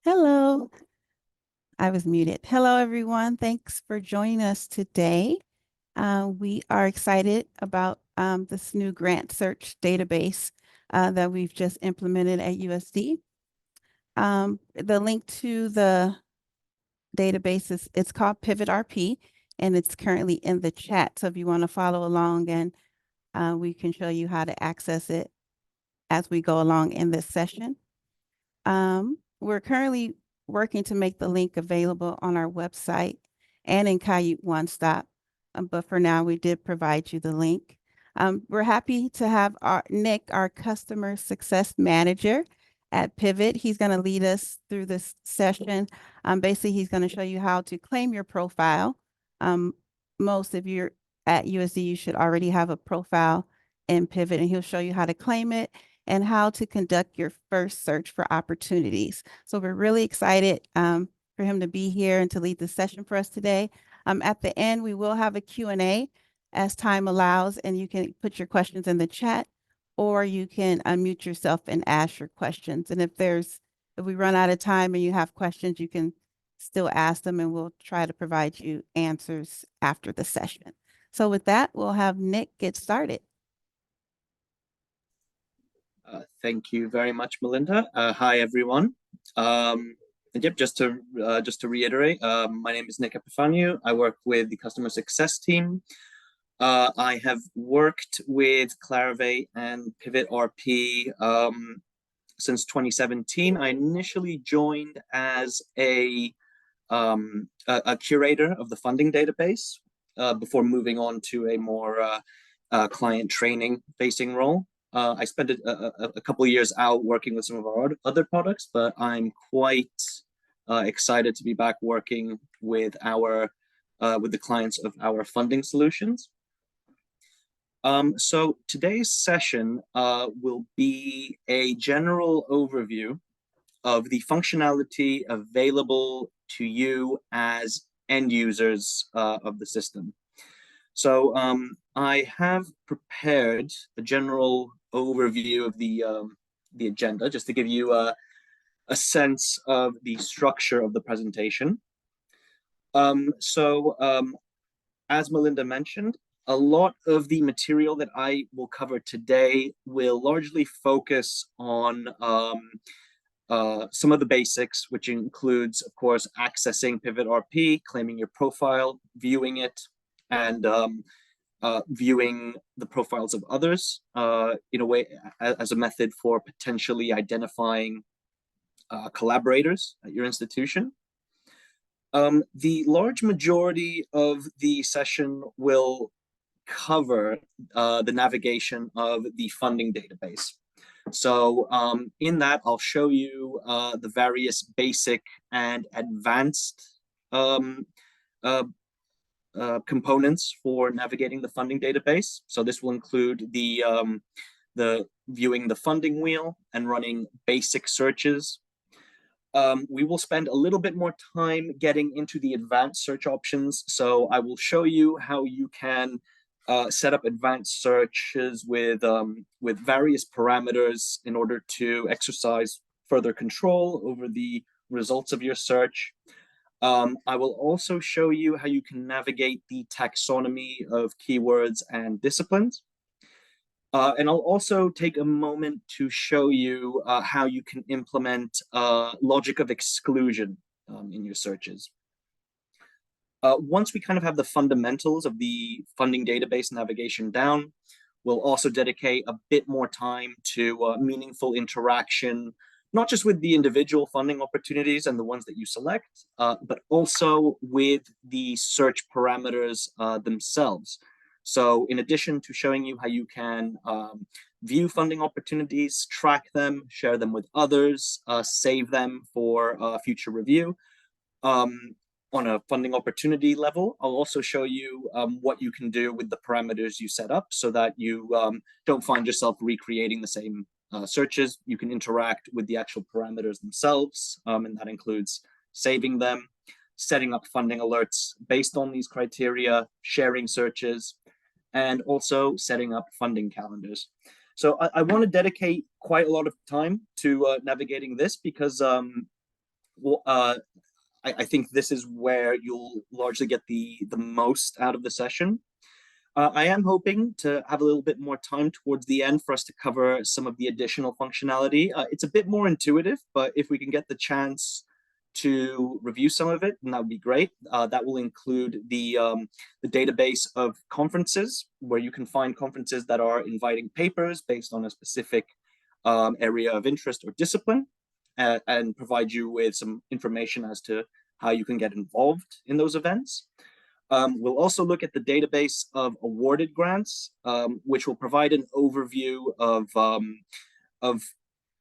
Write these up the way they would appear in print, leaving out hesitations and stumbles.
Hello, I was muted. Hello, everyone. Thanks for joining us today. We are excited about this new grant search database that we've just implemented at USD. The link to the database is it's called Pivot RP, and it's currently in the chat. So if you want to follow along, and we can show you how to access it as we go along in this session. We're currently working to make the link available on our website and in Kayut One Stop, but for now, we did provide you the link. We're happy to have Nick, our customer success manager at Pivot. He's going to lead us through this session. Basically, he's going to show you how to claim your profile. Most of you at USD, you should already have a profile in Pivot, and he'll show you how to claim it and how to conduct your first search for opportunities. So we're really excited for him to be here and to lead the session for us today. At the end, we will have a Q&A as time allows, and you can put your questions in the chat, or you can unmute yourself and ask your questions. And if we run out of time and you have questions, you can still ask them, and we'll try to provide you answers after the session. So with that, we'll have Nick get started. Thank you very much, Melinda. Hi, everyone. And yep, just to reiterate, my name is Nick Epifaniou. I work with the customer success team. I have worked with Clarivate and Pivot RP since 2017. I initially joined as a curator of the funding database before moving on to a more client training facing role. I spent a couple of years out working with some of our other products, but I'm quite excited to be back working with the clients of our funding solutions. So today's session will be a general overview of the functionality available to you as end users of the system. So I have prepared a general overview of the agenda, just to give you a sense of the structure of the presentation. As Melinda mentioned, a lot of the material that I will cover today will largely focus on some of the basics, which includes, of course, accessing Pivot RP, claiming your profile, viewing it, and viewing the profiles of others in a way as a method for potentially identifying collaborators at your institution. The large majority of the session will cover the navigation of the funding database. So in that, I'll show you the various basic and advanced components for navigating the funding database. So this will include the viewing the funding wheel and running basic searches. We will spend a little bit more time getting into the advanced search options. So I will show you how you can set up advanced searches with various parameters in order to exercise further control over the results of your search. I will also show you how you can navigate the taxonomy of keywords and disciplines. And I'll also take a moment to show you how you can implement logic of exclusion in your searches. Once we kind of have the fundamentals of the funding database navigation down, we'll also dedicate a bit more time to meaningful interaction, not just with the individual funding opportunities and the ones that you select, but also with the search parameters themselves. So in addition to showing you how you can view funding opportunities, track them, share them with others, save them for future review, on a funding opportunity level, I'll also show you what you can do with the parameters you set up so that you don't find yourself recreating the same searches. You can interact with the actual parameters themselves, and that includes saving them, setting up funding alerts based on these criteria, sharing searches, and also setting up funding calendars. So I want to dedicate quite a lot of time to navigating this because I think this is where you'll largely get the most out of the session. I am hoping to have a little bit more time towards the end for us to cover some of the additional functionality. It's a bit more intuitive, but if we can get the chance to review some of it, then that would be great. That will include the database of conferences, where you can find conferences that are inviting papers based on a specific area of interest or discipline, and provide you with some information as to how you can get involved in those events. We'll also look at the database of awarded grants, which will provide an overview of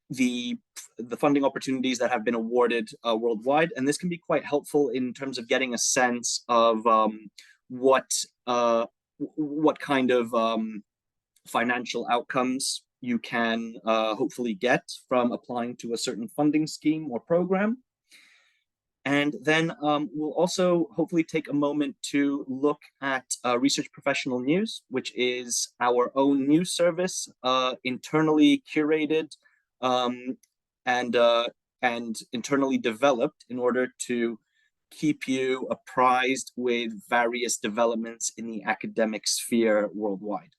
the funding opportunities that have been awarded worldwide. And this can be quite helpful in terms of getting a sense of what kind of financial outcomes you can hopefully get from applying to a certain funding scheme or program. And then we'll also hopefully take a moment to look at Research Professional News, which is our own news service, internally curated and internally developed in order to keep you apprised with various developments in the academic sphere worldwide.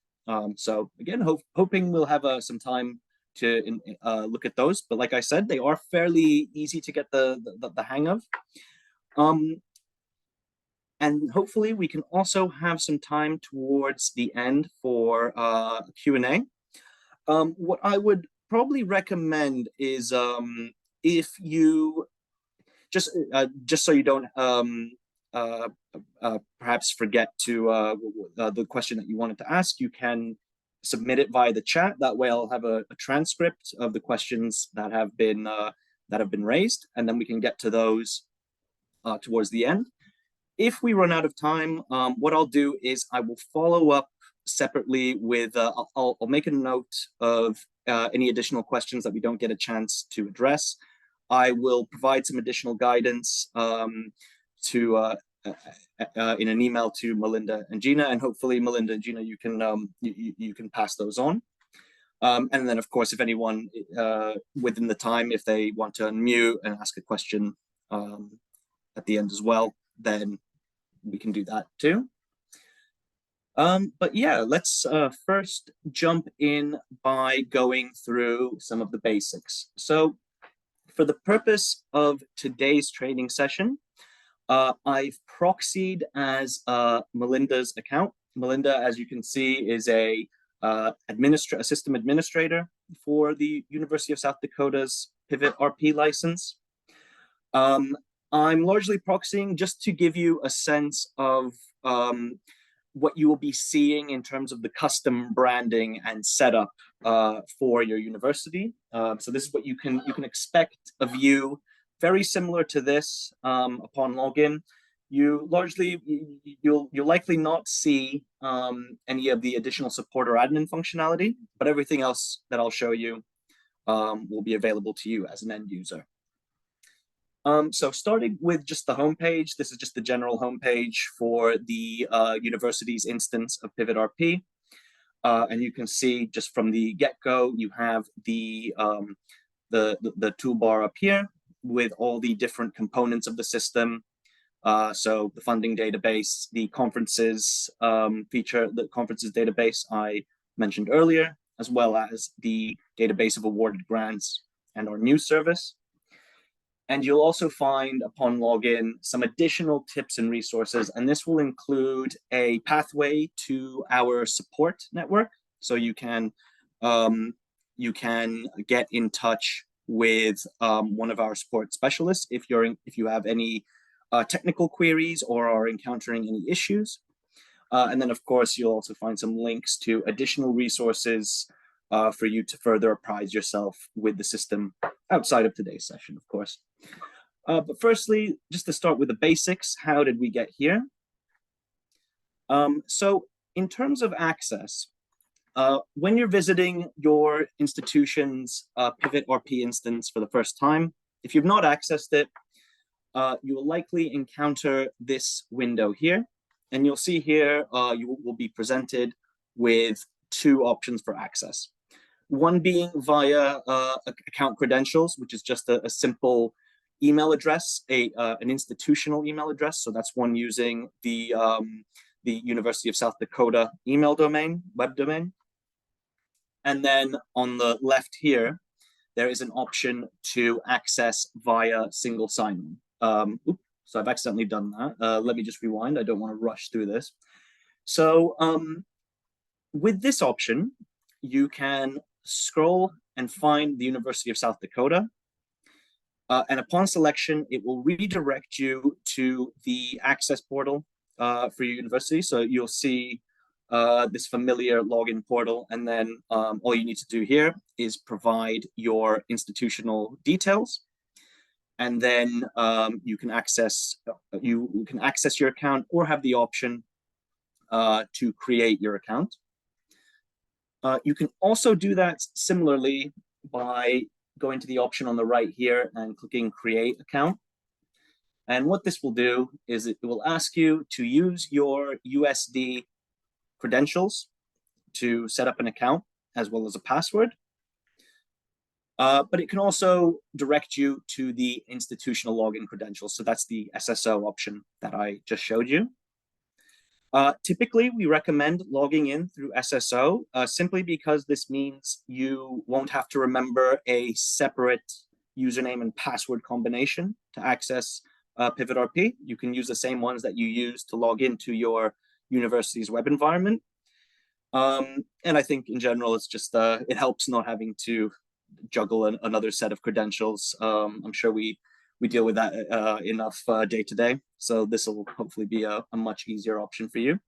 So again, hoping we'll have some time to look at those, but like I said, they are fairly easy to get the hang of. And hopefully we can also have some time towards the end for Q&A. What I would probably recommend is if you just so you don't perhaps forget to the question that you wanted to ask, you can submit it via the chat. That way I'll have a transcript of the questions that have been raised, and then we can get to those towards the end. If we run out of time, what I'll do is I will follow up separately with, I'll make a note of any additional questions that we don't get a chance to address. I will provide some additional guidance in an email to Melinda and Gina, and hopefully Melinda and Gina, you can pass those on. And then of course, if anyone within the time, if they want to unmute and ask a question at the end as well, then we can do that too. But yeah, let's first jump in by going through some of the basics. So for the purpose of today's training session, I've proxied as Melinda's account. Melinda, as you can see, is a system administrator for the University of South Dakota's Pivot RP license. I'm largely proxying just to give you a sense of what you will be seeing in terms of the custom branding and setup for your university. So this is what you can expect a view very similar to this upon login. You'll likely not see any of the additional support or admin functionality, but everything else that I'll show you will be available to you as an end user. So starting with just the homepage, this is just the general homepage for the university's instance of Pivot RP. And you can see just from the get-go, you have the toolbar up here with all the different components of the system. So the funding database, the conferences feature, the conferences database I mentioned earlier, as well as the database of awarded grants and our news service. And you'll also find upon login some additional tips and resources, and this will include a pathway to our support network. So you can get in touch with one of our support specialists if you have any technical queries or are encountering any issues. And then of course you'll also find some links to additional resources for you to further apprise yourself with the system outside of today's session, of course. But firstly, just to start with the basics, how did we get here? So in terms of access, when you're visiting your institution's Pivot RP instance for the first time, if you've not accessed it, you will likely encounter this window here. And you'll see here, you will be presented with two options for access. One being via account credentials, which is just a simple email address, an institutional email address. So that's one using the University of South Dakota email domain, web domain. And then on the left here, there is an option to access via single sign-on. So I've accidentally done that. Let me just rewind. I don't want to rush through this. So with this option, you can scroll and find the University of South Dakota. And upon selection, it will redirect you to the access portal for your university. So you'll see this familiar login portal, and then all you need to do here is provide your institutional details, and then you can access your account or have the option to create your account. You can also do that similarly by going to the option on the right here and clicking Create Account. And what this will do is it will ask you to use your USD credentials to set up an account as well as a password. But it can also direct you to the institutional login credentials. So that's the SSO option that I just showed you. Typically, we recommend logging in through SSO simply because this means you won't have to remember a separate username and password combination to access PivotRP. You can use the same ones that you use to log into your university's web environment. And I think in general, it's just, it helps not having to juggle another set of credentials. I'm sure we deal with that enough day to day. So this will hopefully be a much easier option for you.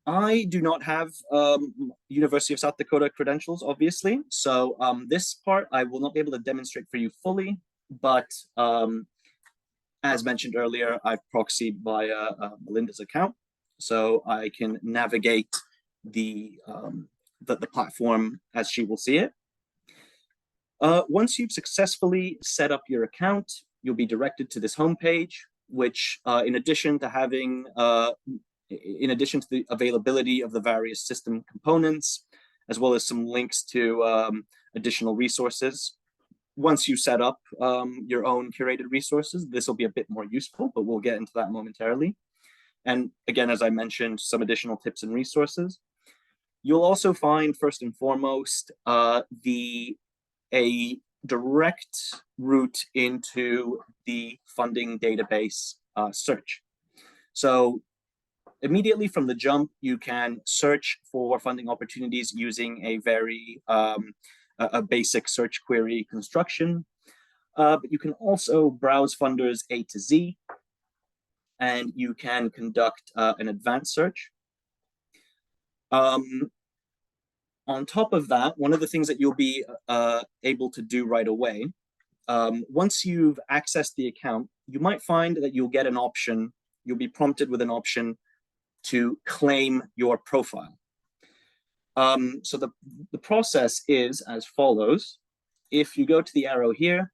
I do not have University of South Dakota credentials, obviously. So this part I will not be able to demonstrate for you fully, but as mentioned earlier, I've proxied via Melinda's account. So I can navigate the platform as she will see it. Once you've successfully set up your account, you'll be directed to this homepage, which in addition to the availability of the various system components, as well as some links to additional resources. Once you set up your own curated resources, this will be a bit more useful, but we'll get into that momentarily. And again, as I mentioned, some additional tips and resources. You'll also find, first and foremost, a direct route into the funding database search. So immediately from the jump, you can search for funding opportunities using a very a basic search query construction. But you can also browse funders A to Z, and you can conduct an advanced search. On top of that, one of the things that you'll be able to do right away, once you've accessed the account, you might find that you'll get an option, you'll be prompted with an option to claim your profile. So the process is as follows. If you go to the arrow here,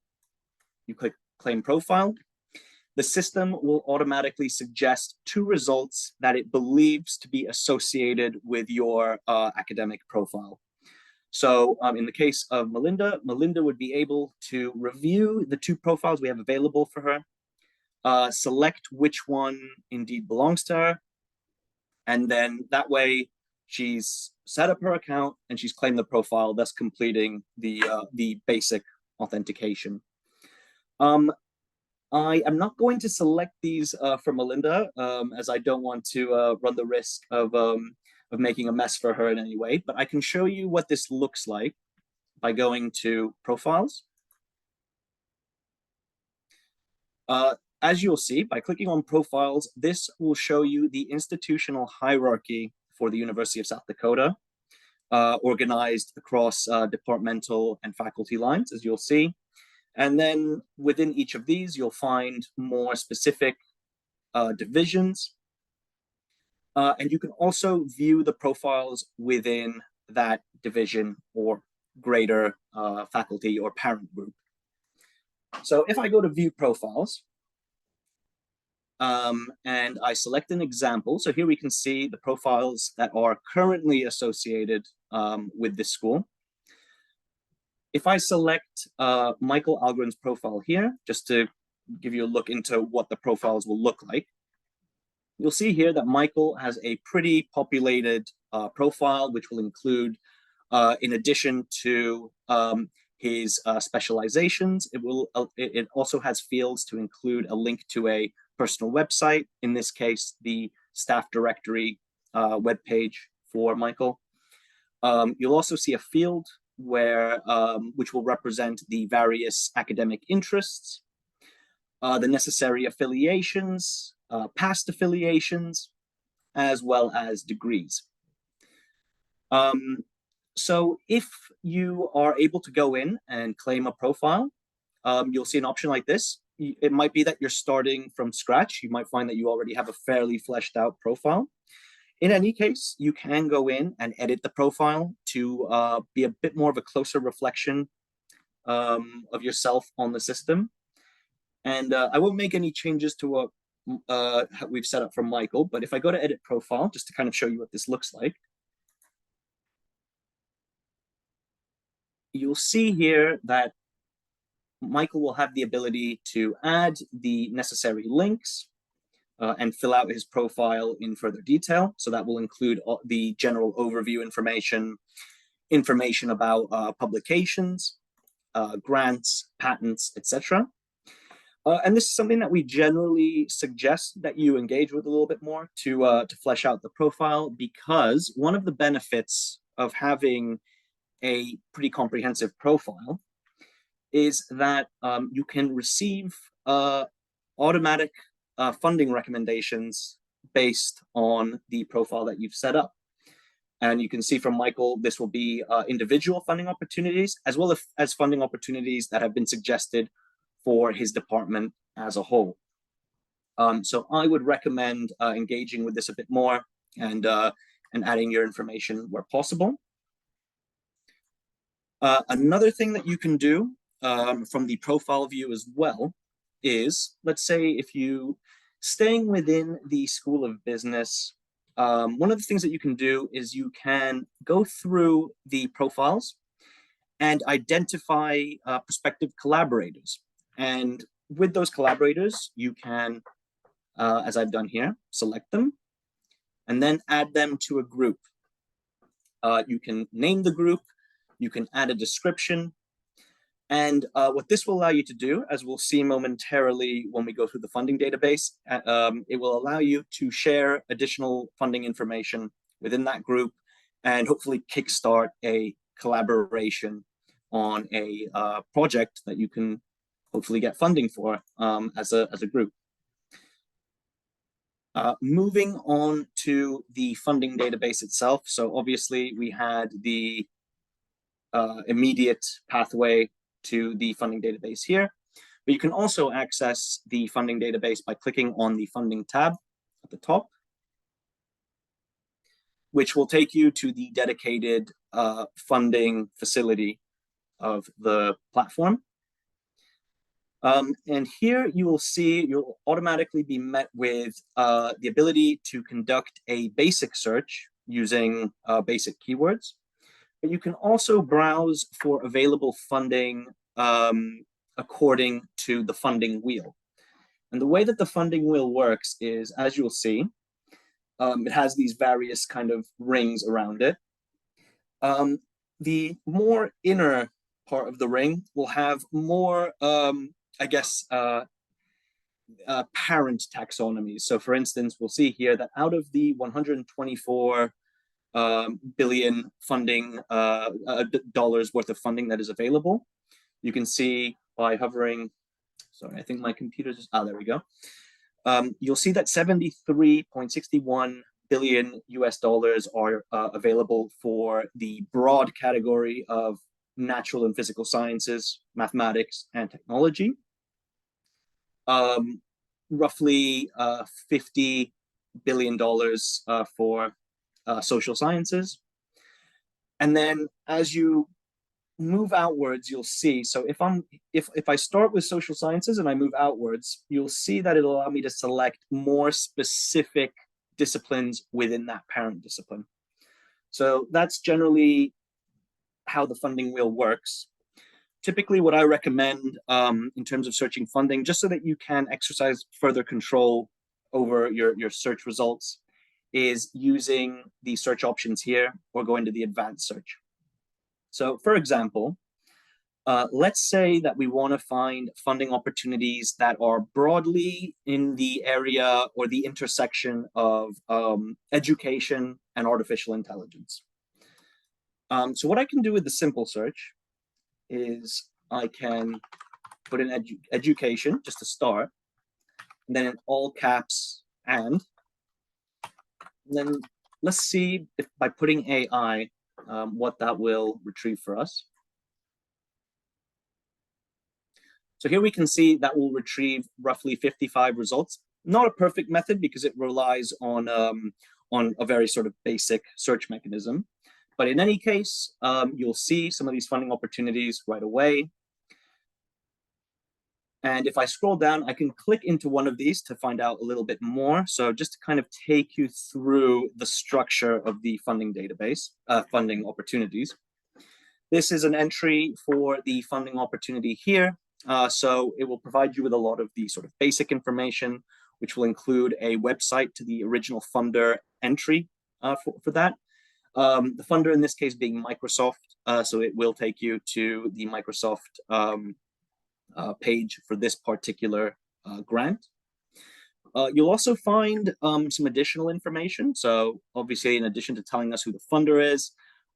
you click Claim Profile, the system will automatically suggest 2 results that it believes to be associated with your academic profile. So in the case of Melinda, Melinda would be able to review the 2 profiles we have available for her, select which one indeed belongs to her, and then that way she's set up her account and she's claimed the profile, thus completing the basic authentication. I am not going to select these for Melinda, as I don't want to run the risk of making a mess for her in any way, but I can show you what this looks like by going to Profiles. As you'll see, by clicking on Profiles, this will show you the institutional hierarchy for the University of South Dakota, organized across departmental and faculty lines, as you'll see. And then within each of these, you'll find more specific divisions. And you can also view the profiles within that division or greater faculty or parent group. So if I go to View Profiles, and I select an example, so here we can see the profiles that are currently associated with this school. If I select Michael Algren's profile here, just to give you a look into what the profiles will look like, you'll see here that Michael has a pretty populated profile, which will include, in addition to his specializations, it also has fields to include a link to a personal website, in this case, the staff directory webpage for Michael. You'll also see a field where which will represent the various academic interests, the necessary affiliations, past affiliations, as well as degrees. So if you are able to go in and claim a profile, you'll see an option like this. It might be that you're starting from scratch. You might find that you already have a fairly fleshed out profile. In any case, you can go in and edit the profile to be a bit more of a closer reflection of yourself on the system. And I won't make any changes to what we've set up for Michael, but if I go to edit profile, just to kind of show you what this looks like, you'll see here that Michael will have the ability to add the necessary links and fill out his profile in further detail. So that will include the general overview information about publications, grants, patents, etc. And this is something that we generally suggest that you engage with a little bit more to flesh out the profile, because one of the benefits of having a pretty comprehensive profile is that you can receive automatic funding recommendations based on the profile that you've set up. And you can see from Michael, this will be individual funding opportunities, as well as funding opportunities that have been suggested for his department as a whole. So I would recommend engaging with this a bit more and adding your information where possible. Another thing that you can do from the profile view as well is, let's say if you, staying within the School of Business, one of the things that you can do is you can go through the profiles and identify prospective collaborators. And with those collaborators, you can, as I've done here, select them and then add them to a group. You can name the group, you can add a description, and what this will allow you to do, as we'll see momentarily when we go through the funding database, it will allow you to share additional funding information within that group and hopefully kickstart a collaboration on a project that you can hopefully get funding for as a group. Moving on to the funding database itself. So obviously we had the immediate pathway to the funding database here, but you can also access the funding database by clicking on the funding tab at the top, which will take you to the dedicated funding facility of the platform. And here you will see you'll automatically be met with the ability to conduct a basic search using basic keywords. But you can also browse for available funding according to the funding wheel. And the way that the funding wheel works is, as you'll see, it has these various kind of rings around it. The more inner part of the ring will have more, I guess, parent taxonomies. So for instance, we'll see here that out of the 124 billion funding dollars worth of funding that is available, you can see by hovering, sorry, I think my computer just, there we go. You'll see that 73.61 billion US dollars are available for the broad category of natural and physical sciences, mathematics, and technology. Roughly $50 billion for social sciences. And then as you move outwards, you'll see, so if I start with social sciences and I move outwards, you'll see that it'll allow me to select more specific disciplines within that parent discipline. So that's generally how the funding wheel works. typically what I recommend in terms of searching funding, just so that you can exercise further control over your search results, is using the search options here or going to the advanced search. So for example, let's say that we want to find funding opportunities that are broadly in the area or the intersection of education and artificial intelligence. So what I can do with the simple search is I can put in education just to start, and then in all caps and then let's see if by putting AI, what that will retrieve for us. So here we can see that will retrieve roughly 55 results. Not a perfect method because it relies on a very sort of basic search mechanism. But in any case, you'll see some of these funding opportunities right away. And if I scroll down, I can click into one of these to find out a little bit more. So just to kind of take you through the structure of the funding database, funding opportunities. This is an entry for the funding opportunity here. So it will provide you with a lot of the sort of basic information, which will include a website to the original funder entry for that. The funder in this case being Microsoft, so it will take you to the Microsoft page for this particular grant. You'll also find some additional information. So obviously, in addition to telling us who the funder is,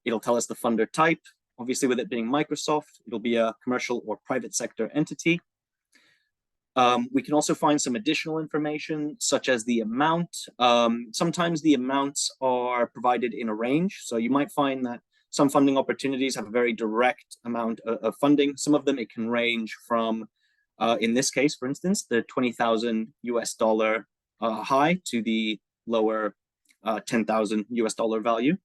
it'll tell us the funder type. Obviously, with it being Microsoft, it'll be a commercial or private sector entity. We can also find some additional information, such as the amount. Sometimes the amounts are provided in a range. So you might find that some funding opportunities have a very direct amount of funding. Some of them, it can range from, in this case, for instance, the $20,000 US high to the lower $10,000 US value.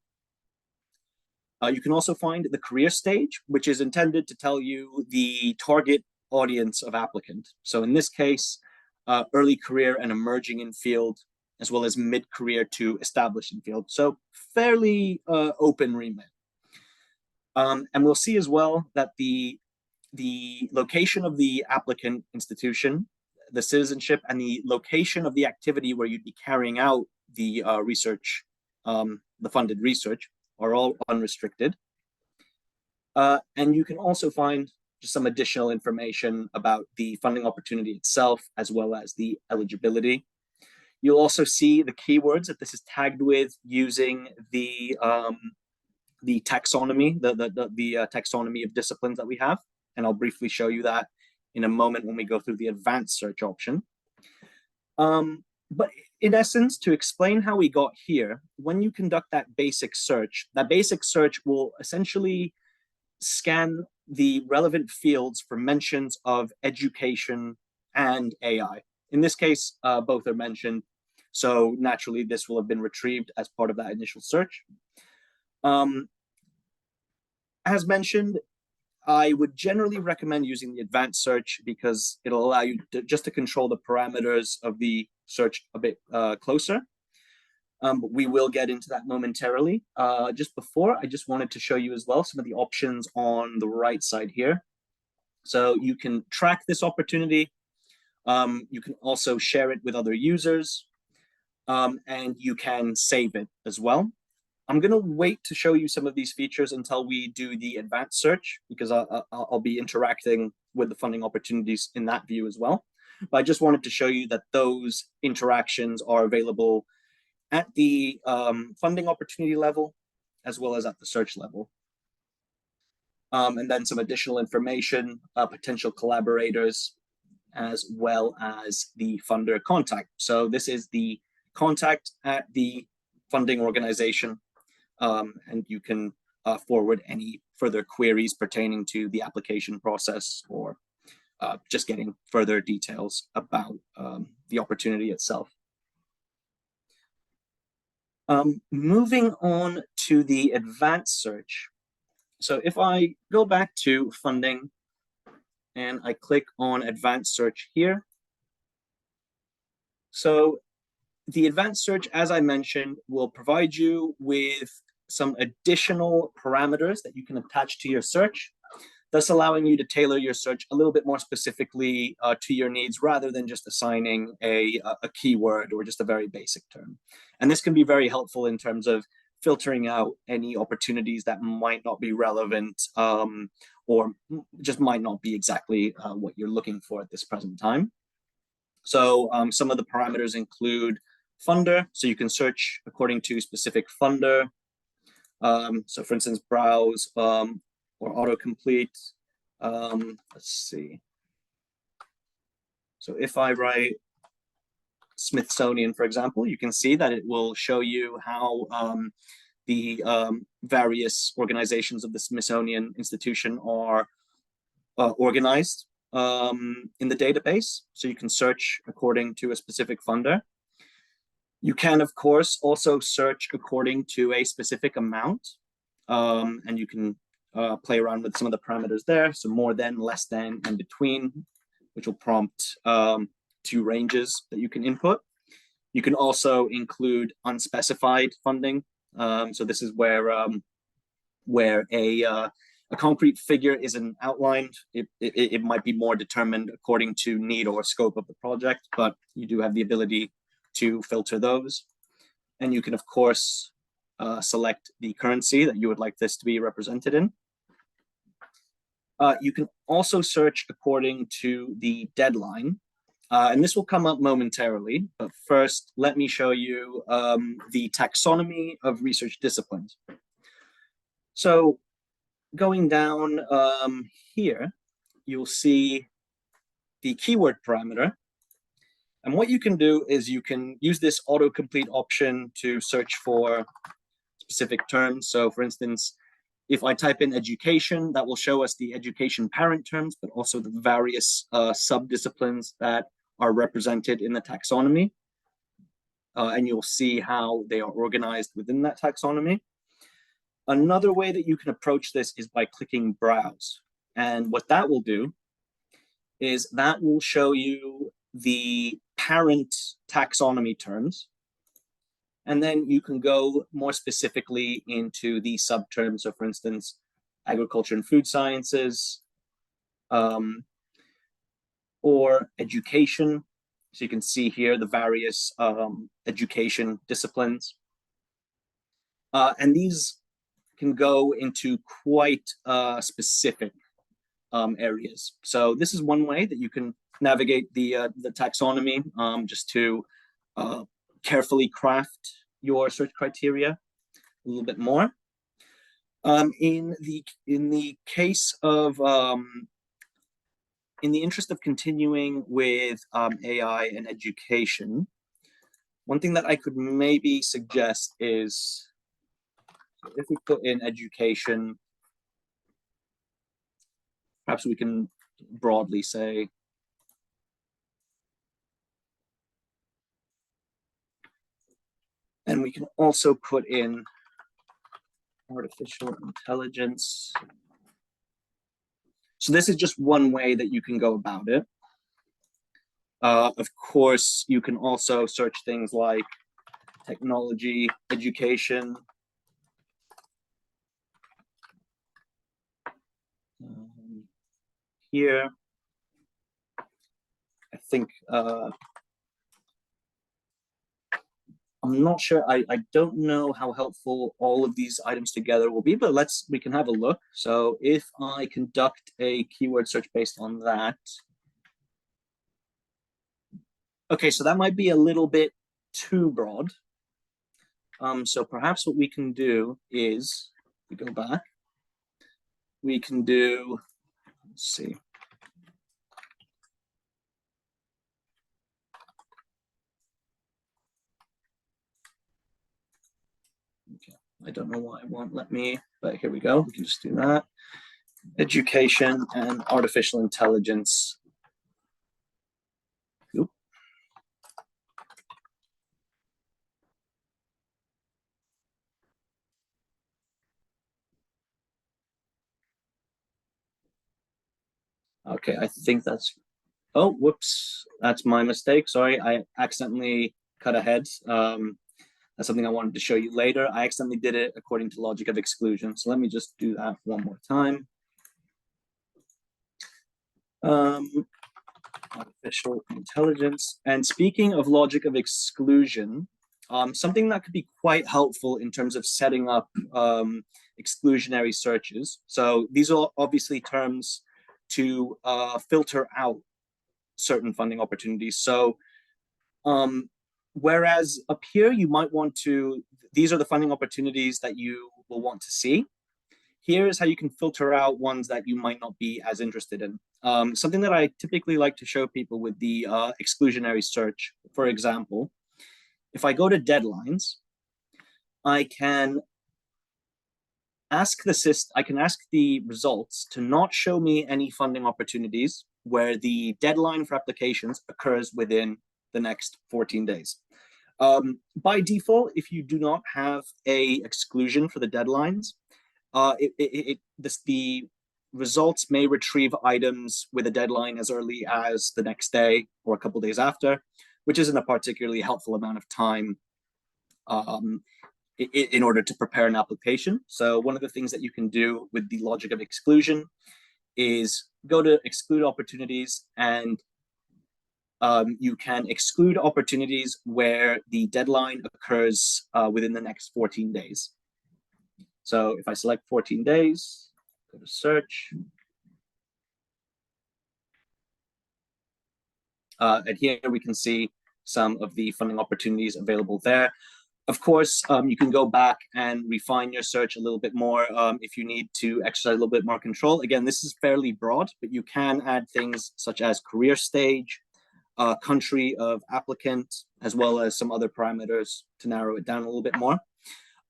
You can also find the career stage, which is intended to tell you the target audience of applicant. So in this case, early career and emerging in field, as well as mid-career to established in field. So fairly open remit. And we'll see as well that the location of the applicant institution, the citizenship, and the location of the activity where you'd be carrying out the research, the funded research, are all unrestricted. And you can also find just some additional information about the funding opportunity itself, as well as the eligibility. You'll also see the keywords that this is tagged with using the taxonomy, the taxonomy of disciplines that we have. And I'll briefly show you that in a moment when we go through the advanced search option. But in essence, to explain how we got here, when you conduct that basic search will essentially scan the relevant fields for mentions of education and AI. In this case, both are mentioned. So naturally, this will have been retrieved as part of that initial search. As mentioned, I would generally recommend using the advanced search because it'll allow you just to control the parameters of the search a bit closer. But we will get into that momentarily. Just before, I just wanted to show you as well some of the options on the right side here. So you can track this opportunity. You can also share it with other users, and you can save it as well. I'm going to wait to show you some of these features until we do the advanced search, because I'll be interacting with the funding opportunities in that view as well. But I just wanted to show you that those interactions are available at the funding opportunity level, as well as at the search level. And then some additional information, potential collaborators, as well as the funder contact. So this is the contact at the funding organization. And you can forward any further queries pertaining to the application process, or just getting further details about the opportunity itself. Moving on to the advanced search. So if I go back to funding and I click on advanced search here. So the advanced search, as I mentioned, will provide you with some additional parameters that you can attach to your search thus allowing you to tailor your search a little bit more specifically to your needs rather than just assigning a keyword or just a very basic term. And this can be very helpful in terms of filtering out any opportunities that might not be relevant or just might not be exactly what you're looking for at this present time. So some of the parameters include funder, so you can search according to specific funder. So for instance, browse or autocomplete. Let's see. So if I write Smithsonian, for example, you can see that it will show you how the various organizations of the Smithsonian Institution are organized in the database. So you can search according to a specific funder. You can, of course, also search according to a specific amount, and you can play around with some of the parameters there. So more than, less than, and between, which will prompt 2 ranges that you can input. You can also include unspecified funding. So this is where a concrete figure isn't outlined. It might be more determined according to need or scope of the project, but you do have the ability to filter those. And you can, of course, select the currency that you would like this to be represented in. You can also search according to the deadline. And this will come up momentarily, but first, let me show you the taxonomy of research disciplines. So going down here, you'll see the keyword parameter. And what you can do is you can use this autocomplete option to search for specific terms. So for instance, if I type in education, that will show us the education parent terms, but also the various sub-disciplines that are represented in the taxonomy. And you'll see how they are organized within that taxonomy. Another way that you can approach this is by clicking browse. And what that will do is that will show you the parent taxonomy terms. And then you can go more specifically into the subterms. So for instance, agriculture and food sciences, or education. So you can see here the various education disciplines. And these can go into quite specific areas. So this is one way that you can navigate the taxonomy, just to carefully craft your search criteria a little bit more. In the case of in the interest of continuing with AI and education, one thing that I could maybe suggest is if we put in education, perhaps we can broadly say and we can also put in artificial intelligence. So this is just one way that you can go about it. Of course, you can also search things like technology, education. Here, I think I'm not sure. I don't know how helpful all of these items together will be, but we can have a look. So if I conduct a keyword search based on that. Okay, so that might be a little bit too broad. So perhaps what we can do is, we go back, we can do, let's see. Okay, I don't know why it won't let me, but here we go. We can just do that. Education and artificial intelligence. Oop. Okay, I think that's, oh, whoops, that's my mistake. Sorry, I accidentally cut ahead. That's something I wanted to show you later. I accidentally did it according to logic of exclusion. So let me just do that one more time. Artificial intelligence. And speaking of logic of exclusion, something that could be quite helpful in terms of setting up exclusionary searches. So these are obviously terms to filter out certain funding opportunities. So whereas up here, you might want to, these are the funding opportunities that you will want to see. Here's how you can filter out ones that you might not be as interested in. Something that I typically like to show people with the exclusionary search, for example, if I go to deadlines, I can ask the results to not show me any funding opportunities where the deadline for applications occurs within the next 14 days. By default, if you do not have a exclusion for the deadlines, the results may retrieve items with a deadline as early as the next day or a couple days after, which isn't a particularly helpful amount of time in order to prepare an application. So one of the things that you can do with the logic of exclusion is go to exclude opportunities, and you can exclude opportunities where the deadline occurs within the next 14 days. So if I select 14 days, go to search. And here we can see some of the funding opportunities available there. Of course, you can go back and refine your search a little bit more if you need to exercise a little bit more control. Again, this is fairly broad, but you can add things such as career stage, country of applicant, as well as some other parameters to narrow it down a little bit more.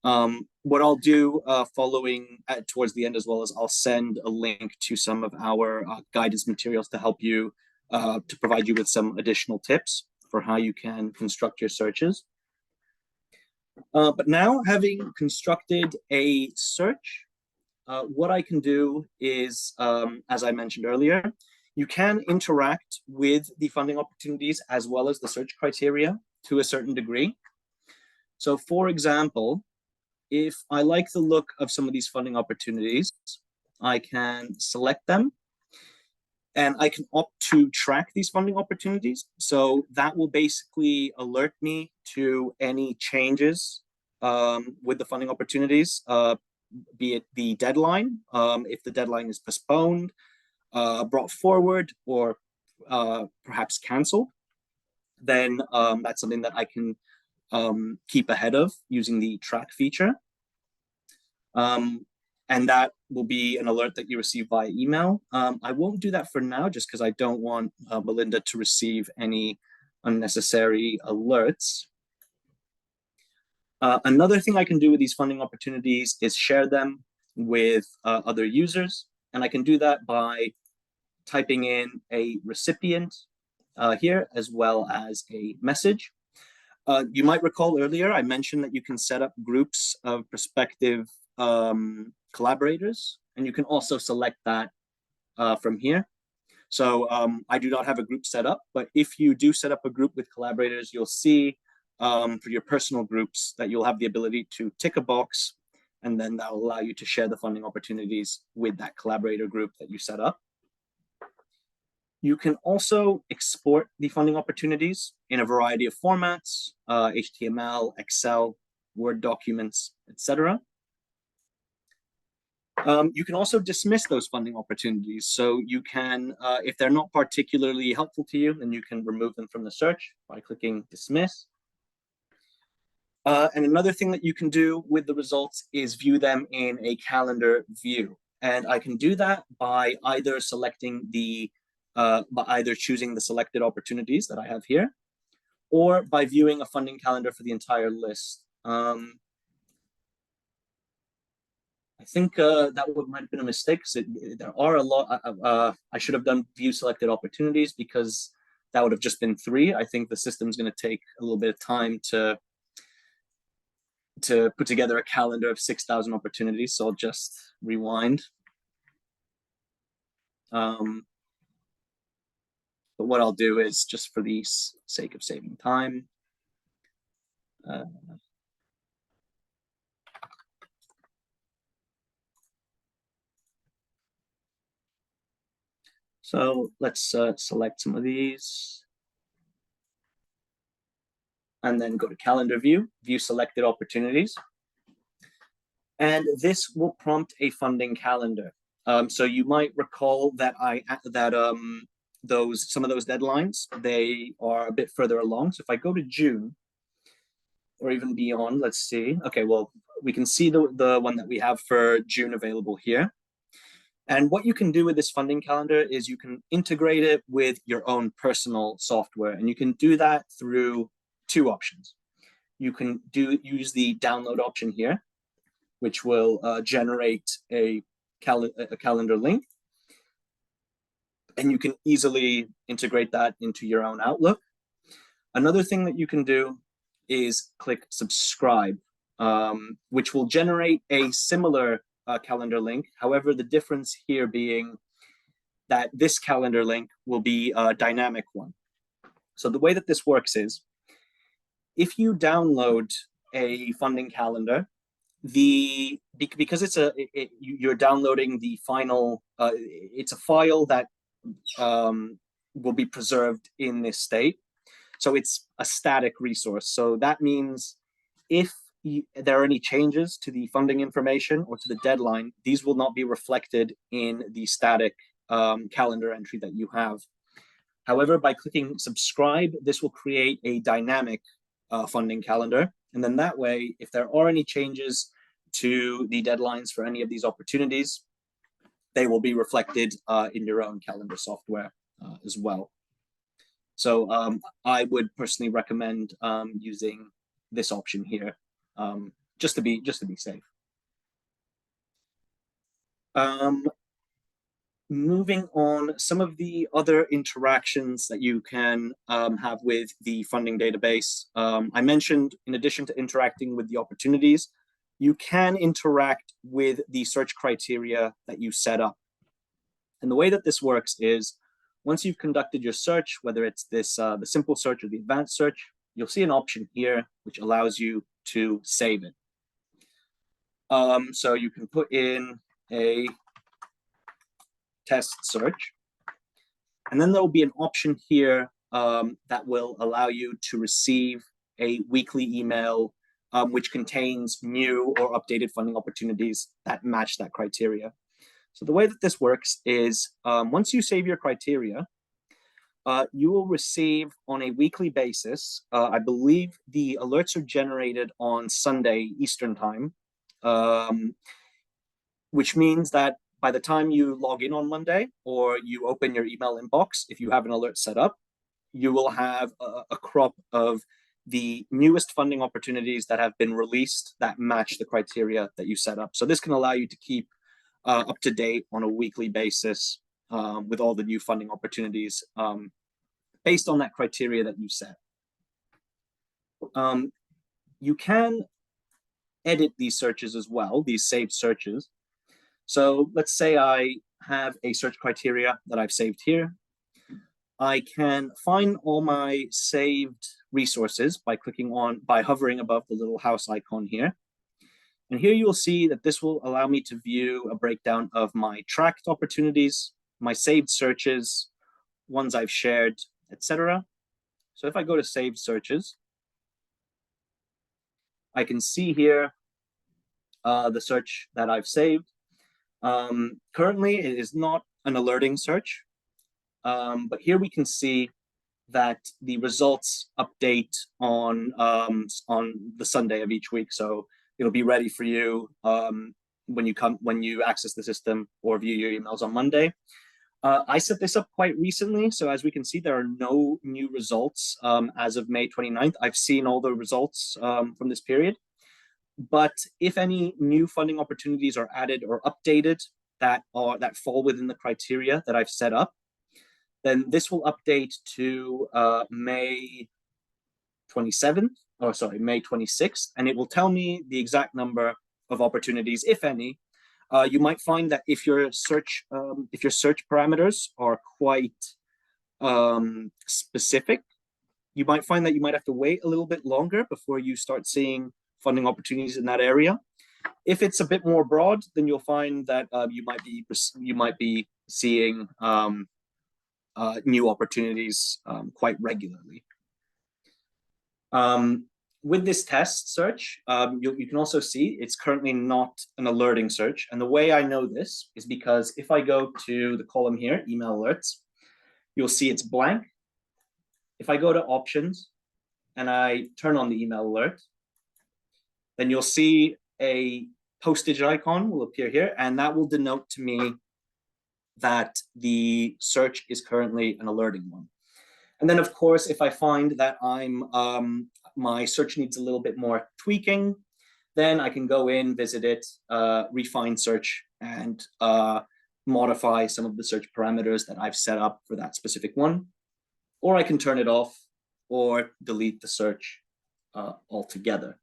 What I'll do towards the end as well is I'll send a link to some of our guidance materials to help you, to provide you with some additional tips for how you can construct your searches. But now, having constructed a search, what I can do is, as I mentioned earlier, you can interact with the funding opportunities as well as the search criteria to a certain degree. So for example, if I like the look of some of these funding opportunities, I can select them and I can opt to track these funding opportunities. So that will basically alert me to any changes with the funding opportunities, be it the deadline, if the deadline is postponed, brought forward, or perhaps canceled, then that's something that I can keep ahead of using the track feature. And that will be an alert that you receive via email. I won't do that for now, just because I don't want Melinda to receive any unnecessary alerts. Another thing I can do with these funding opportunities is share them with other users. And I can do that by typing in a recipient here, as well as a message. You might recall earlier, I mentioned that you can set up groups of prospective collaborators, and you can also select that from here. So I do not have a group set up, but if you do set up a group with collaborators, you'll see for your personal groups that you'll have the ability to tick a box, and then that will allow you to share the funding opportunities with that collaborator group that you set up. You can also export the funding opportunities in a variety of formats, HTML, Excel, Word documents, etc. You can also dismiss those funding opportunities. So you can, if they're not particularly helpful to you, then you can remove them from the search by clicking dismiss. And another thing that you can do with the results is view them in a calendar view. And I can do that by either choosing the selected opportunities that I have here, or by viewing a funding calendar for the entire list. I think that might have been a mistake, because there are a lot. I should have done view selected opportunities, because that would have just been 3. I think the system's going to take a little bit of time to put together a calendar of 6,000 opportunities. So I'll just rewind. But what I'll do is, just for the sake of saving time, So let's select some of these and then go to calendar view, view selected opportunities. And this will prompt a funding calendar. So you might recall that some of those deadlines, they are a bit further along. So if I go to June or even beyond, let's see. Okay, well, we can see the one that we have for June available here. And what you can do with this funding calendar is you can integrate it with your own personal software, and you can do that through two options. You can use the download option here, which will generate a calendar link, and you can easily integrate that into your own Outlook. Another thing that you can do is click subscribe, which will generate a similar calendar link. However, the difference here being that this calendar link will be a dynamic one. So the way that this works is, if you download a funding calendar, because you're downloading the final, it's a file that will be preserved in this state. So it's a static resource. So that means if there are any changes to the funding information or to the deadline, these will not be reflected in the static calendar entry that you have. However, by clicking subscribe, this will create a dynamic funding calendar. And then that way, if there are any changes to the deadlines for any of these opportunities, they will be reflected in your own calendar software as well. So I would personally recommend using this option here, just to be safe. Moving on, some of the other interactions that you can have with the funding database. I mentioned, in addition to interacting with the opportunities, you can interact with the search criteria that you set up. And the way that this works is, once you've conducted your search, whether it's this the simple search or the advanced search, you'll see an option here which allows you to save it. So you can put in a test search, and then there will be an option here that will allow you to receive a weekly email which contains new or updated funding opportunities that match that criteria. So the way that this works is, once you save your criteria, you will receive on a weekly basis, I believe the alerts are generated on Sunday Eastern time, which means that by the time you log in on Monday or you open your email inbox, if you have an alert set up, you will have a crop of the newest funding opportunities that have been released that match the criteria that you set up. So this can allow you to keep up to date on a weekly basis with all the new funding opportunities based on that criteria that you set. You can edit these searches as well, these saved searches. So let's say I have a search criteria that I've saved here. I can find all my saved resources by hovering above the little house icon here. And here you will see that this will allow me to view a breakdown of my tracked opportunities, my saved searches, ones I've shared, etc. So if I go to saved searches, I can see here the search that I've saved. Currently, it is not an alerting search, but here we can see that the results update on the Sunday of each week. So it'll be ready for you when you access the system or view your emails on Monday. I set this up quite recently, so as we can see, there are no new results as of May 29th. I've seen all the results from this period. But if any new funding opportunities are added or updated that fall within the criteria that I've set up, then this will update to May 27th, or sorry, May 26th, and it will tell me the exact number of opportunities, if any. You might find that if your search parameters are quite specific, you might find that you might have to wait a little bit longer before you start seeing funding opportunities in that area. If it's a bit more broad, then you'll find that you might be seeing new opportunities quite regularly. With this test search, you can also see it's currently not an alerting search. And the way I know this is because if I go to the column here, email alerts, you'll see it's blank. If I go to options and I turn on the email alert, then you'll see a postage icon will appear here, and that will denote to me that the search is currently an alerting one. And then, of course, if I find that my search needs a little bit more tweaking, then I can go in, visit it, refine search, and modify some of the search parameters that I've set up for that specific one. Or I can turn it off or delete the search altogether.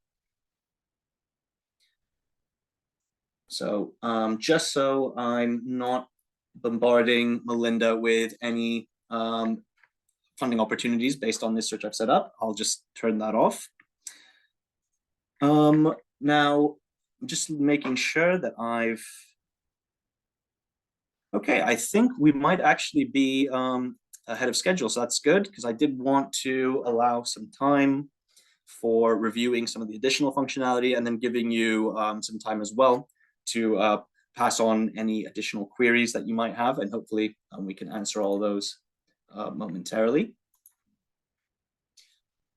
So just so I'm not bombarding Melinda with any funding opportunities based on this search I've set up, I'll just turn that off. Now, just making sure that okay, I think we might actually be ahead of schedule, so that's good, because I did want to allow some time for reviewing some of the additional functionality and then giving you some time as well to pass on any additional queries that you might have, and hopefully we can answer all those momentarily.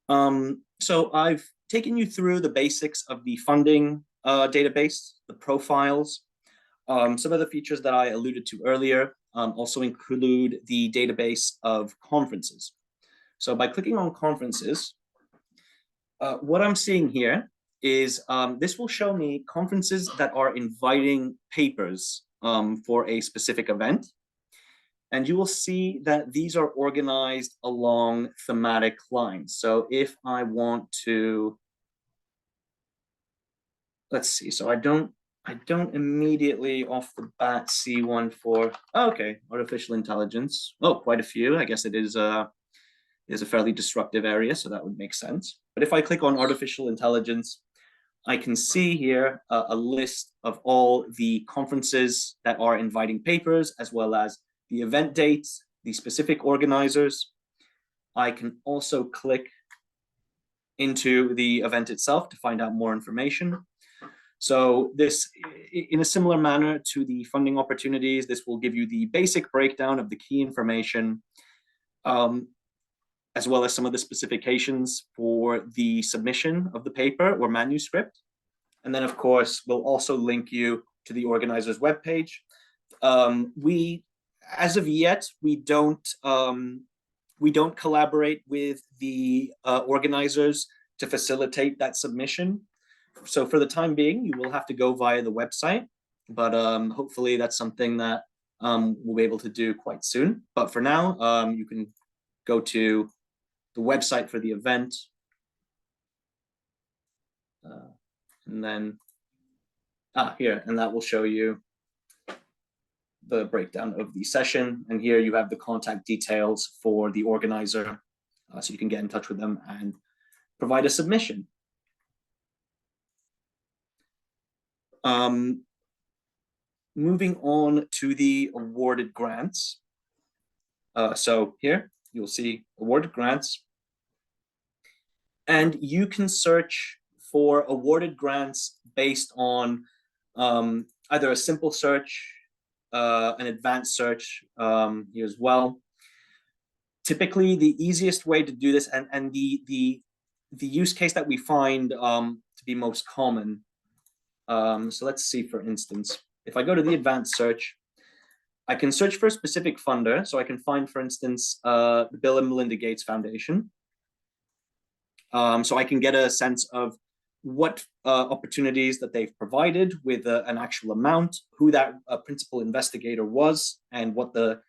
So I've taken you through the basics of the funding database, the profiles. Some of the features that I alluded to earlier also include the database of conferences. So by clicking on conferences, what I'm seeing here is this will show me conferences that are inviting papers for a specific event. And you will see that these are organized along thematic lines. So if I want to, let's see, so I don't immediately off the bat see one for, oh, okay, artificial intelligence. Oh, quite a few. I guess it is a fairly disruptive area, so that would make sense. But if I click on artificial intelligence, I can see here a list of all the conferences that are inviting papers, as well as the event dates, the specific organizers. I can also click into the event itself to find out more information. So this, in a similar manner to the funding opportunities, this will give you the basic breakdown of the key information, as well as some of the specifications for the submission of the paper or manuscript. And then, of course, we'll also link you to the organizer's webpage. As of yet, we don't collaborate with the organizers to facilitate that submission. So for the time being, you will have to go via the website, but hopefully that's something that we'll be able to do quite soon. But for now, you can go to the website for the event, and then here, and that will show you the breakdown of the session. And here you have the contact details for the organizer, so you can get in touch with them and provide a submission. Moving on to the awarded grants. So here you'll see awarded grants, and you can search for awarded grants based on either a simple search, an advanced search here as well. Typically, the easiest way to do this, and the use case that we find to be most common. So let's see, for instance, if I go to the advanced search, I can search for a specific funder. So I can find, for instance, the Bill and Melinda Gates Foundation. So I can get a sense of what opportunities that they've provided with an actual amount, who that principal investigator was, and what the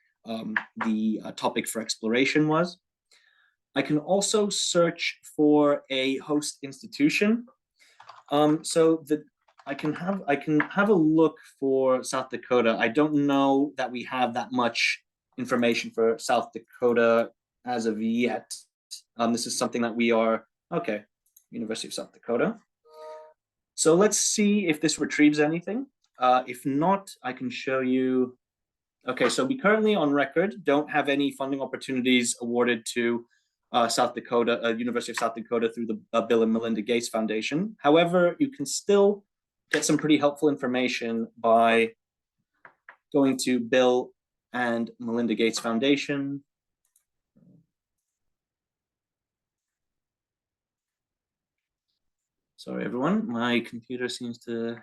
topic for exploration was. I can also search for a host institution. So that I can have a look for South Dakota. I don't know that we have that much information for South Dakota as of yet. This is something that we are, okay, University of South Dakota. So let's see if this retrieves anything. If not, I can show you Okay, so we currently on record don't have any funding opportunities awarded to South Dakota, University of South Dakota through the Bill and Melinda Gates Foundation. However, you can still get some pretty helpful information by going to Bill and Melinda Gates Foundation. Sorry, everyone, my computer seems to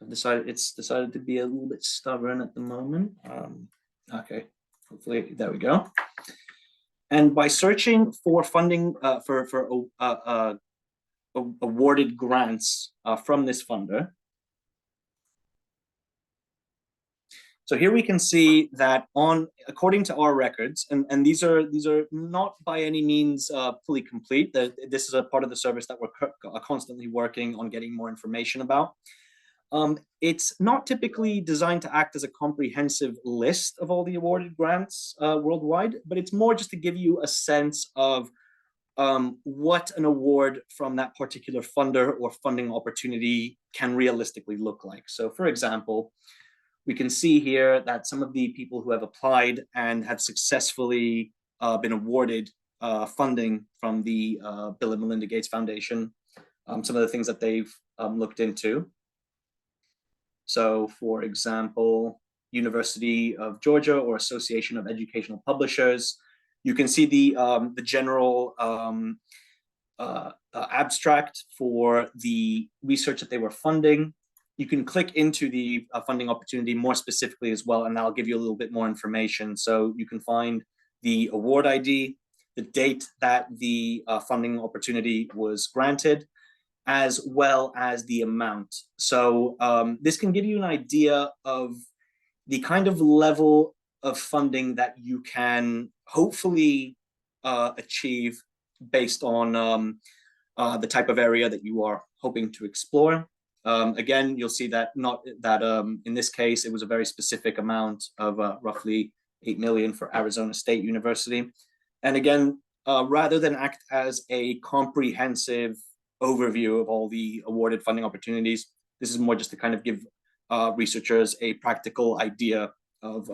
have decided to be a little bit stubborn at the moment. Okay, hopefully, there we go. And by searching for funding for awarded grants from this funder, so here we can see that according to our records, and these are not by any means fully complete. This is a part of the service that we're constantly working on getting more information about. It's not typically designed to act as a comprehensive list of all the awarded grants worldwide, but it's more just to give you a sense of what an award from that particular funder or funding opportunity can realistically look like. So for example, we can see here that some of the people who have applied and have successfully been awarded funding from the Bill and Melinda Gates Foundation, some of the things that they've looked into. So for example, University of Georgia or Association of Educational Publishers, you can see the general abstract for the research that they were funding. You can click into the funding opportunity more specifically as well, and that'll give you a little bit more information. So you can find the award ID, the date that the funding opportunity was granted, as well as the amount. So this can give you an idea of the kind of level of funding that you can hopefully achieve based on the type of area that you are hoping to explore. Again, you'll see that in this case, it was a very specific amount of roughly 8 million for Arizona State University. And again, rather than act as a comprehensive overview of all the awarded funding opportunities, this is more just to kind of give researchers a practical idea of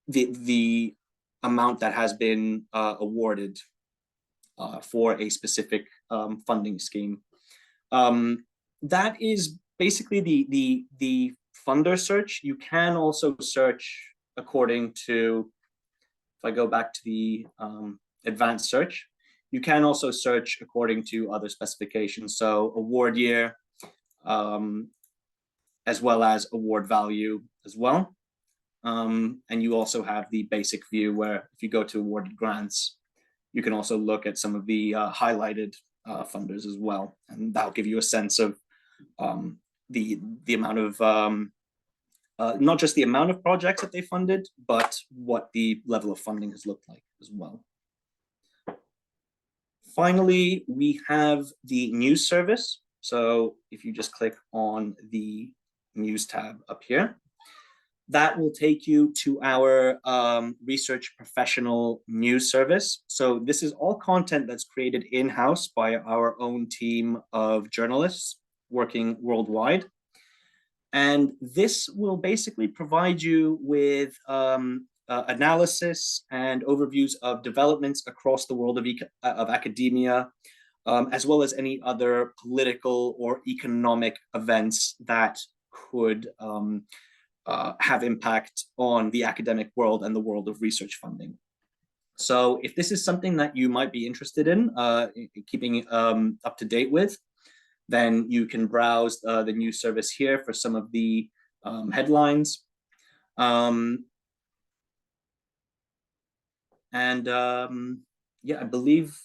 the amount that has been awarded for a specific funding scheme. That is basically the funder search. You can also search according to, if I go back to the advanced search, you can also search according to other specifications. So award year, as well as award value as well. And you also have the basic view where if you go to awarded grants, you can also look at some of the highlighted funders as well. And that'll give you a sense of the amount of, not just the amount of projects that they funded, but what the level of funding has looked like as well. Finally, we have the news service. So if you just click on the news tab up here, that will take you to our research professional news service. So this is all content that's created in-house by our own team of journalists working worldwide. And this will basically provide you with analysis and overviews of developments across the world of academia, as well as any other political or economic events that could have impact on the academic world and the world of research funding. So if this is something that you might be interested in keeping up to date with, then you can browse the news service here for some of the headlines. Yeah, I believe,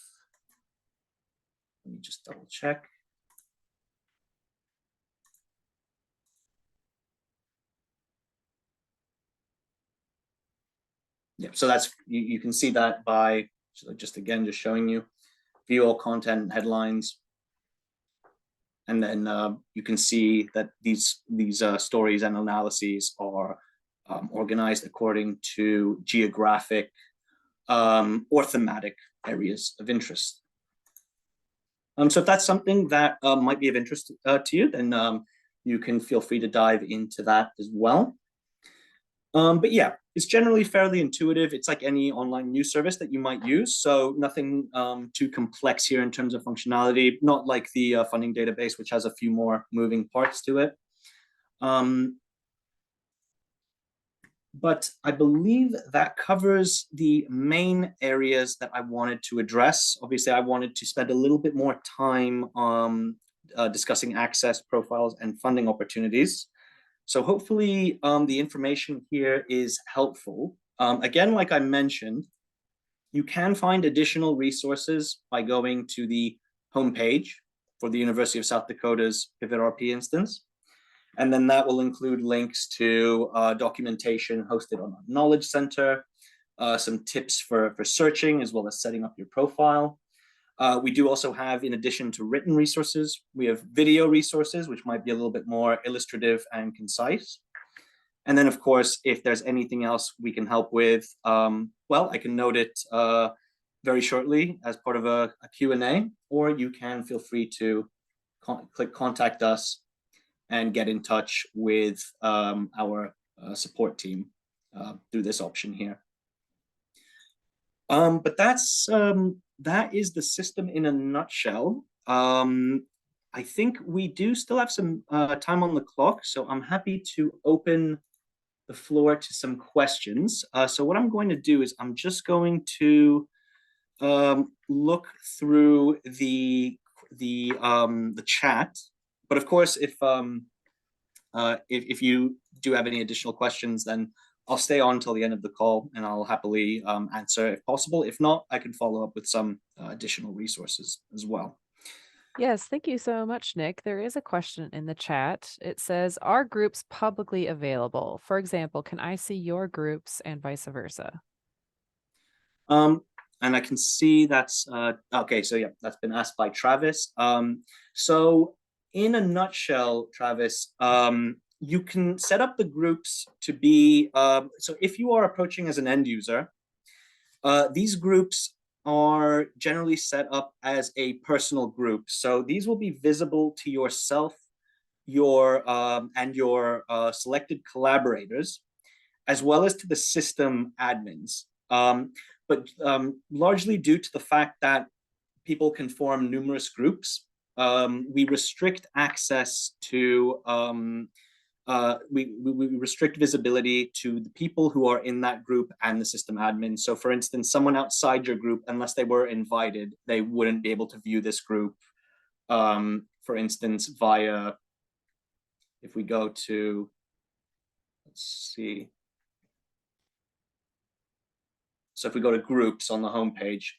let me just double check. Yeah, so that's, you can see that by just again, just showing you view all content headlines. And then you can see that these stories and analyses are organized according to geographic or thematic areas of interest. So if that's something that might be of interest to you, then you can feel free to dive into that as well. But yeah, it's generally fairly intuitive. It's like any online news service that you might use. So nothing too complex here in terms of functionality, not like the funding database, which has a few more moving parts to it. But I believe that covers the main areas that I wanted to address. Obviously, I wanted to spend a little bit more time discussing access, profiles, and funding opportunities. So hopefully the information here is helpful. Again, like I mentioned, you can find additional resources by going to the homepage for the University of South Dakota's PivotRP instance. And then that will include links to documentation hosted on our Knowledge Center, some tips for searching, as well as setting up your profile. We do also have, in addition to written resources, we have video resources, which might be a little bit more illustrative and concise. And then, of course, if there's anything else we can help with, well, I can note it very shortly as part of a Q&A, or you can feel free to click contact us and get in touch with our support team through this option here. But that is the system in a nutshell. I think we do still have some time on the clock, so I'm happy to open the floor to some questions. So what I'm going to do is I'm just going to look through the chat. But of course, if you do have any additional questions, then I'll stay on until the end of the call and I'll happily answer if possible. If not, I can follow up with some additional resources as well. Yes, thank you so much, Nick. There is a question in the chat. It says, are groups publicly available? For example, can I see your groups and vice versa? And I can see that's, okay, so yeah, that's been asked by Travis. So in a nutshell, Travis, you can set up the groups to be, so if you are approaching as an end user, these groups are generally set up as a personal group. So these will be visible to yourself, and your selected collaborators, as well as to the system admins. But largely due to the fact that people can form numerous groups, we restrict access to we restrict visibility to the people who are in that group and the system admin. So for instance, someone outside your group, unless they were invited, they wouldn't be able to view this group. For instance, via, if we go to, let's see. So if we go to groups on the homepage,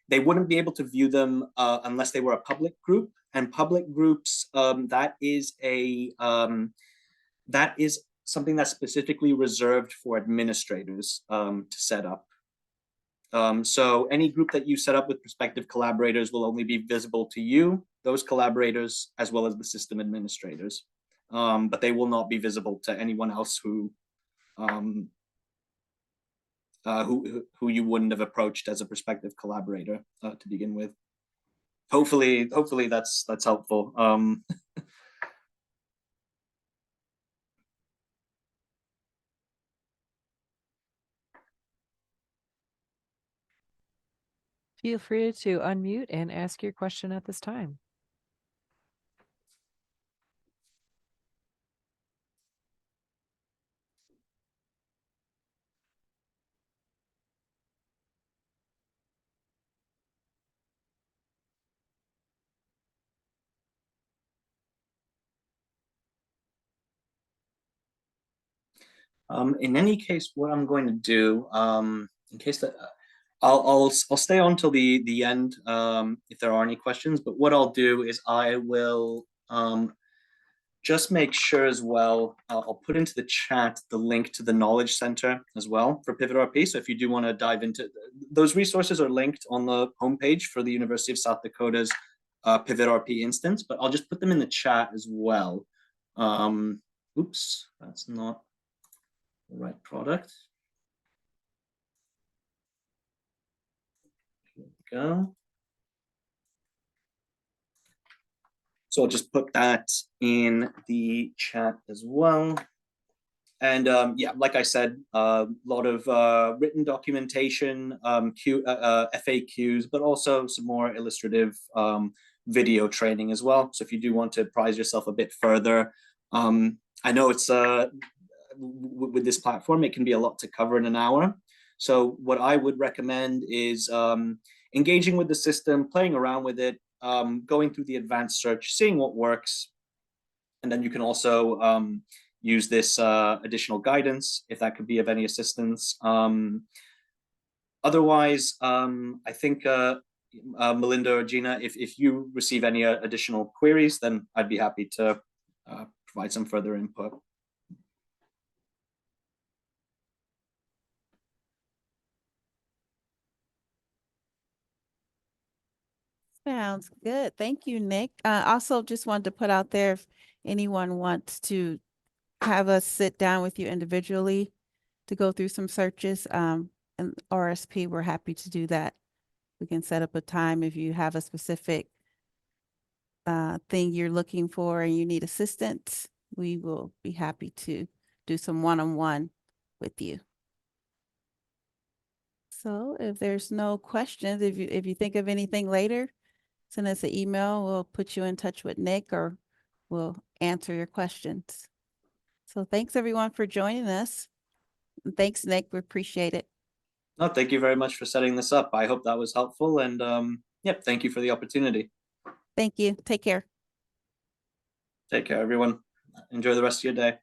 they wouldn't be able to view them unless they were a public group. And public groups, that is something that's specifically reserved for administrators to set up. So any group that you set up with prospective collaborators will only be visible to you, those collaborators, as well as the system administrators. But they will not be visible to anyone else who you wouldn't have approached as a prospective collaborator to begin with. Hopefully that's helpful. Feel free to unmute and ask your question at this time. In any case, what I'm going to do, in case that I'll stay on till the end if there are any questions. But what I'll do is I will just make sure as well. I'll put into the chat the link to the Knowledge Center as well for PivotRP. So if you do want to dive into those resources, are linked on the homepage for the University of South Dakota's PivotRP instance. But I'll just put them in the chat as well. Oops, that's not the right product. Here we go. So I'll just put that in the chat as well. And yeah, like I said, a lot of written documentation, FAQs, but also some more illustrative video training as well. So if you do want to prize yourself a bit further, I know it's with this platform, it can be a lot to cover in an hour. So what I would recommend is engaging with the system, playing around with it, going through the advanced search, seeing what works. And then you can also use this additional guidance if that could be of any assistance. Otherwise, I think Melinda or Gina, if you receive any additional queries, then I'd be happy to provide some further input. Sounds good. Thank you, Nick. Also, just wanted to put out there if anyone wants to have us sit down with you individually to go through some searches, and RSP, we're happy to do that. We can set up a time if you have a specific thing you're looking for and you need assistance. We will be happy to do some one-on-one with you. So if there's no questions, if you think of anything later, send us an email. We'll put you in touch with Nick or we'll answer your questions. So thanks everyone for joining us. And thanks, Nick. We appreciate it. No, thank you very much for setting this up. I hope that was helpful. And yep, thank you for the opportunity. Thank you. Take care. Take care, everyone. Enjoy the rest of your day.